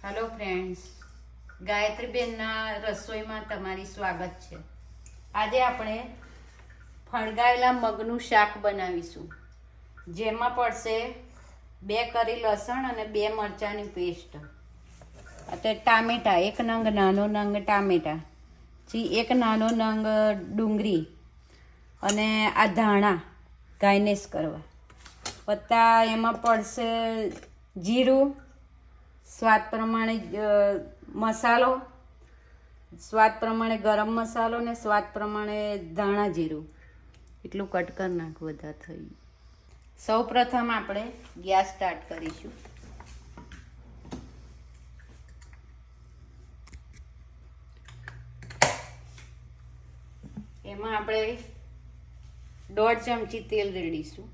Hello friends, ગાયત્રીબેનના રસોઈમાં તમારી સ્વાગત છે. આજે આપણે ફણગાવેલા મગનું શાક બનાવીશું. જેમાં પડશે 2 કરી લસણ અને 2 મરચાંની પેસ્ટ, અત્યારે ટામેટા, 1 નંગ નાનો નંગ ટામેટા, એક નાનો નંગ ડુંગળી અને આ ધાણા ગાર્નિશ કરવા. વત્તા એમાં પડશે જીરું, સ્વાદ પ્રમાણે મસાલો, સ્વાદ પ્રમાણે ગરમ મસાલો ને સ્વાદ પ્રમાણે ધાણા જીરું. એટલું કટ કરી નાખું, બધા થઈ. સૌ પ્રથમ આપણે ગેસ સ્ટાર્ટ કરીશું. એમાં આપણે 1.5 ચમચી તેલ રેડીશું.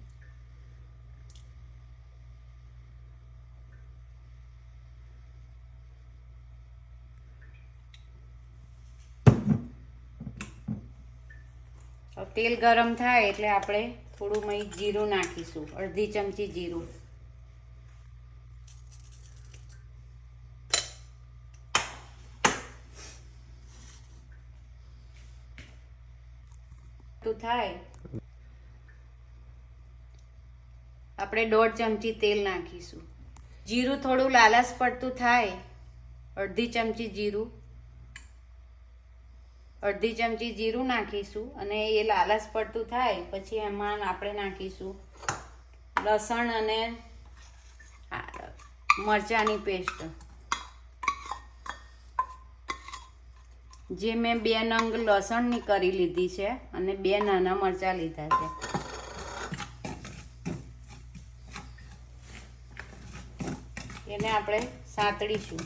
તેલ ગરમ થાય એટલે આપણે થોડું જીરું નાખીશું, 1/2 ચમચી જીરું. થાય આપણે 1.5 ચમચી તેલ નાખીશું. જીરું થોડું લાલાશ પડતું થાય, 1/2 ચમચી જીરું, 1/2 ચમચી જીરું નાખીશું. અને એ લાલાશ પડતું થાય પછી એમાં આપણે નાખીશું લસણ અને મરચાંની પેસ્ટ. જે મેં 2 નંગ લસણની કરી લીધી છે અને 2 નાના મરચાં લીધા છે. એને આપણે સાંતળીશું.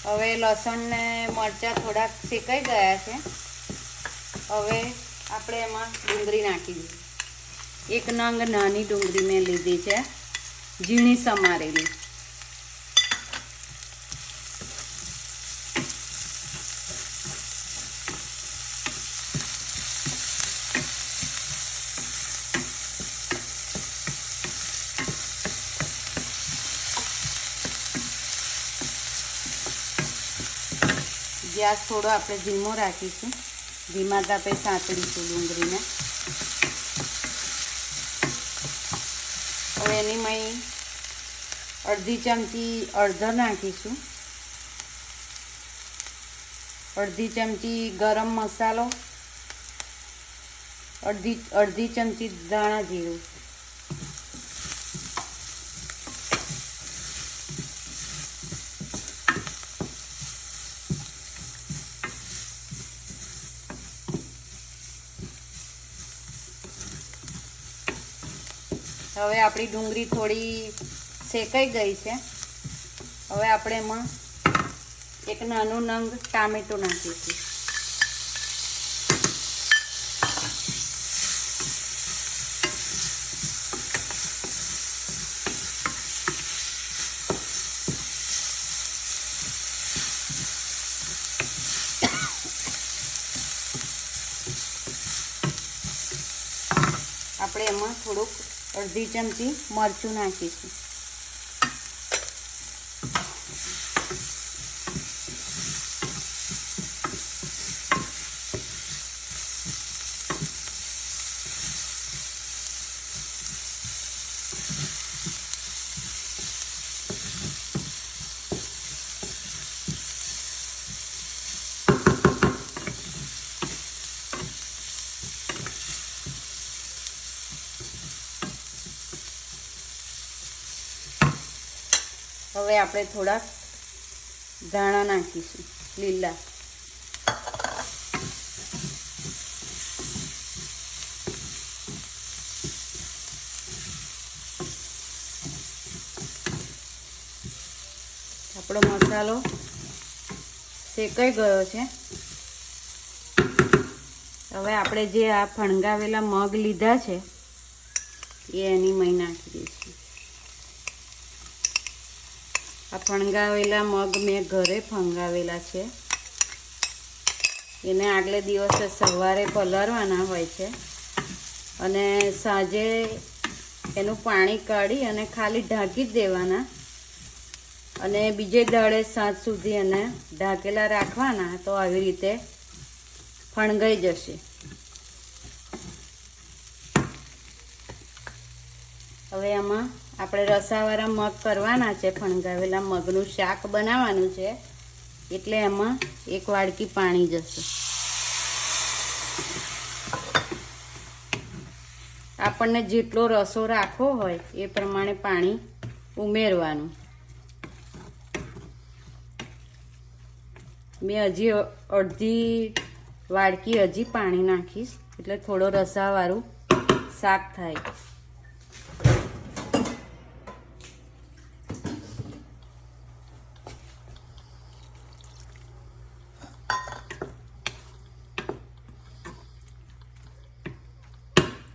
હવે લસણ ને મરચાં થોડાક શેકાઈ ગયા છે. હવે આપણે એમાં ડુંગળી નાખી દઈએ. 1 નંગ નાની ડુંગળી મેં લીધી છે, ઝીણી સમારેલી. ગેસ થોડો આપણે ધીમો રાખીશું. ધીમા તાપે સાંતળીશું ડુંગળીને. હવે એની મેં 1/2 ચમચી હળદર નાખીશું, 1/2 ચમચી ગરમ મસાલો, 1/2 ચમચી ધાણા જીરું. હવે આપણી ડુંગળી થોડી શેકાઈ ગઈ છે. હવે આપણે એમાં 1 નાનું નંગ ટામેટું નાખીશું. આપણે એમાં થોડુંક 1/2 ચમચી મરચું નાખીશું. હવે આપણે થોડાક ધાણા નાખીશું, લીલા. આપણો મસાલો શેકાઈ ગયો છે. હવે આપણે જે આ ફણગાવેલા મગ લીધા છે એ એની મય નાખી દઈશું. આ ફણગાવેલા મગ મેં ઘરે ફણગાવેલા છે. એને આગલે દિવસે સવારે પલાળવાના હોય છે અને સાંજે એનું પાણી કાઢી અને ખાલી ઢાંકી જ દેવાના અને બીજે દાડે સાંજ સુધી એને ઢાંકેલા રાખવાના. તો આવી રીતે ફણગાઈ જશે. હવે આમાં આપણે રસાવાળા મગ કરવાના છે. ફણગાવેલા મગનું શાક બનાવવાનું છે એટલે એમાં 1 વાડકી પાણી જશે. આપણને જેટલો રસો રાખવો હોય એ પ્રમાણે પાણી ઉમેરવાનું. મેં હજી અડધી વાડકી હજી પાણી નાખીશ એટલે થોડો રસાવાળું શાક થાય.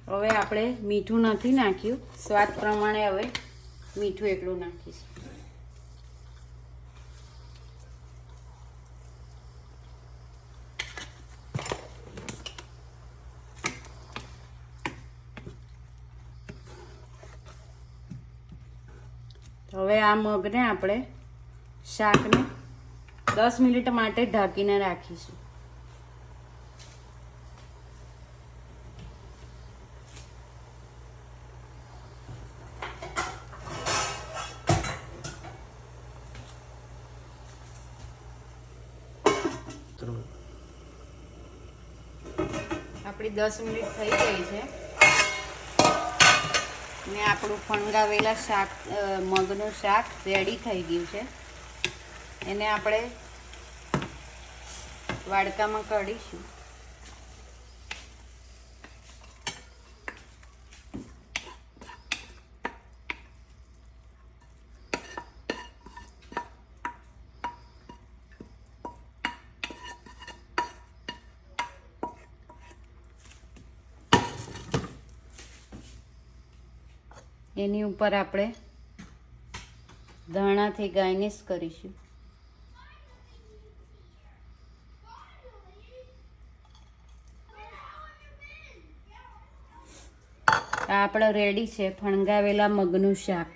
હવે આપણે મીઠું નથી નાખ્યું, સ્વાદ પ્રમાણે હવે મીઠું એટલું નાખીશું. હવે આ મગને આપણે શાકને 10 મિનિટ માટે ઢાંકીને રાખીશું. આપણી 10 મિનિટ થઈ ગઈ છે ને આપણું ફણગાવેલા શાક મગનું શાક રેડી થઈ ગયું છે. એને આપણે વાડકામાં કાઢીશું. એની ઉપર આપણે ધાણાથી ગાર્નિશ કરીશું. આ આપણે રેડી છે ફણગાવેલા મગનું શાક.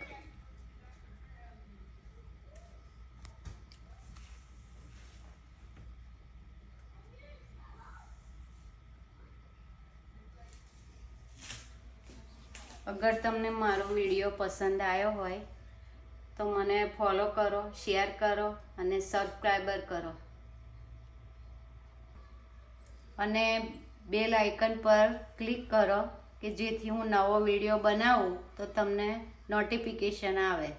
અગર તમને મારો વિડીયો પસંદ આવ્યો હોય તો મને ફોલો કરો, શેર કરો અને સબસ્ક્રાઈબર કરો અને બેલ આઇકન પર ક્લિક કરો કે જેથી હું નવો વિડીયો બનાવું તો તમને નોટિફિકેશન આવે.